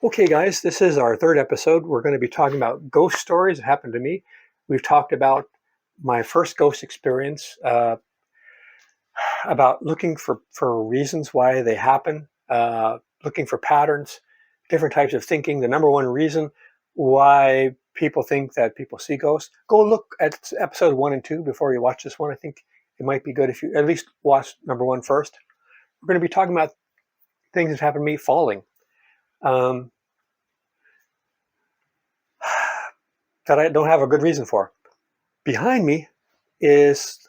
Okay, guys, this is our third episode. We're going to be talking about ghost stories that happened to me. We've talked about my first ghost experience, about looking for reasons why they happen, looking for patterns, different types of thinking. The number one reason why people think that people see ghosts. Go look at episode 1 and 2 before you watch this one. I think it might be good if you at least watch number one first. We're going to be talking about things that happened to me falling. Um, that I don't have a good reason for. Behind me is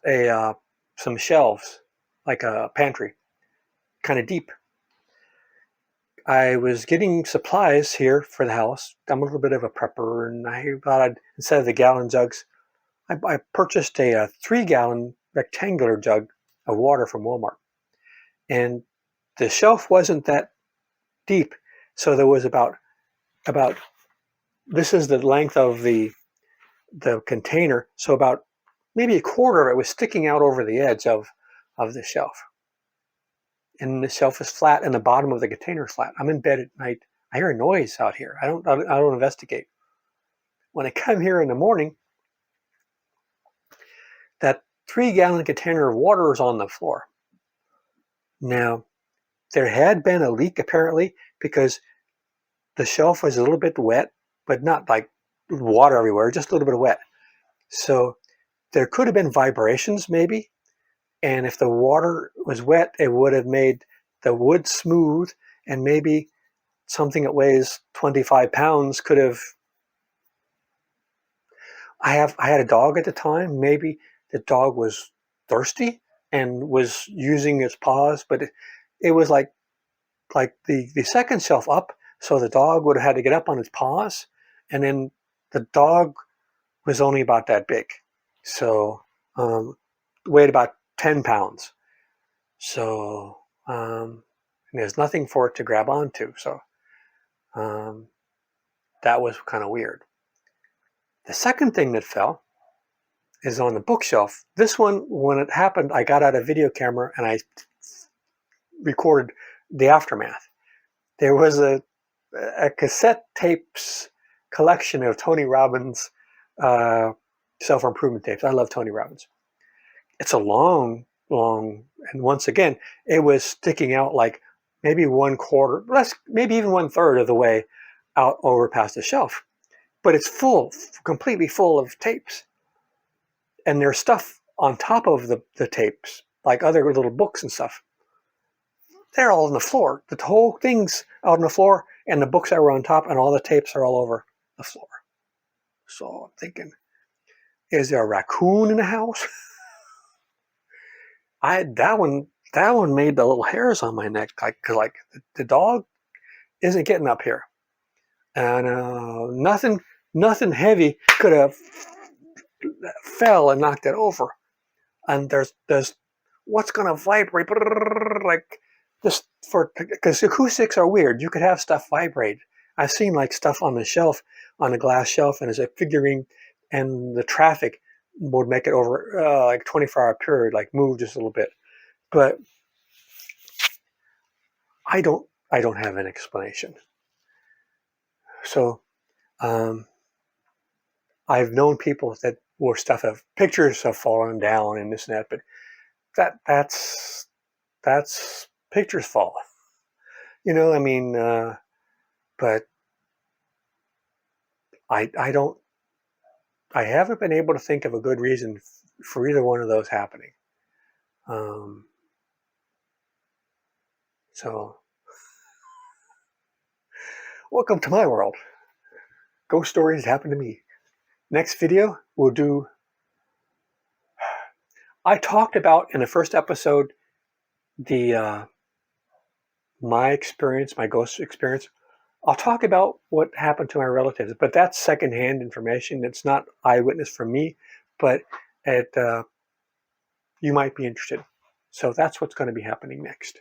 some shelves, like a pantry, kind of deep. I was getting supplies here for the house. I'm a little bit of a prepper, and I thought instead of the gallon jugs, I purchased a 3-gallon rectangular jug of water from Walmart. And the shelf wasn't that deep, so there was about this is the length of the container, so about maybe a quarter of it was sticking out over the edge of the shelf. And the shelf is flat and the bottom of the container is flat. I'm in bed at night. I hear a noise out here. I don't investigate. When I come here in the morning, that 3-gallon container of water is on the floor. Now, there had been a leak apparently because the shelf was a little bit wet, but not like water everywhere, just a little bit of wet. So there could have been vibrations maybe. And if the water was wet, it would have made the wood smooth, and maybe something that weighs 25 pounds could have. I had a dog at the time. Maybe the dog was thirsty and was using its paws, but it was like the second shelf up, so the dog would have had to get up on its paws, and then the dog was only about that big, so weighed about 10 pounds. So there's nothing for it to grab onto. So that was kind of weird. The second thing that fell is on the bookshelf. This one, when it happened, I got out a video camera and I recorded the aftermath. There was a cassette tapes collection of Tony Robbins self-improvement tapes. I love Tony Robbins. It's a long, and once again, it was sticking out like maybe 1/4, maybe even 1/3 of the way out over past the shelf. But it's full, completely full of tapes. And there's stuff on top of the tapes, like other little books and stuff. They're all on the floor. The whole thing's out on the floor, and the books that were on top, and all the tapes are all over the floor. So I'm thinking, is there a raccoon in the house? That one made the little hairs on my neck, like the dog isn't getting up here, and nothing heavy could have fell and knocked it over. And there's what's gonna vibrate like this for, because acoustics are weird. You could have stuff vibrate. I've seen like stuff on the shelf, on the glass shelf, and as a figurine, and the traffic would make it over like 24-hour period, like move just a little bit. But I don't have an explanation. So I've known people that where stuff have pictures have fallen down and this and that, but that's pictures fall. I mean, but I haven't been able to think of a good reason for either one of those happening. So welcome to my world. Ghost stories happen to me. Next video, we'll do. I talked about in the first episode the my experience, my ghost experience. I'll talk about what happened to my relatives, but that's secondhand information. It's not eyewitness from me, but you might be interested. So that's what's going to be happening next.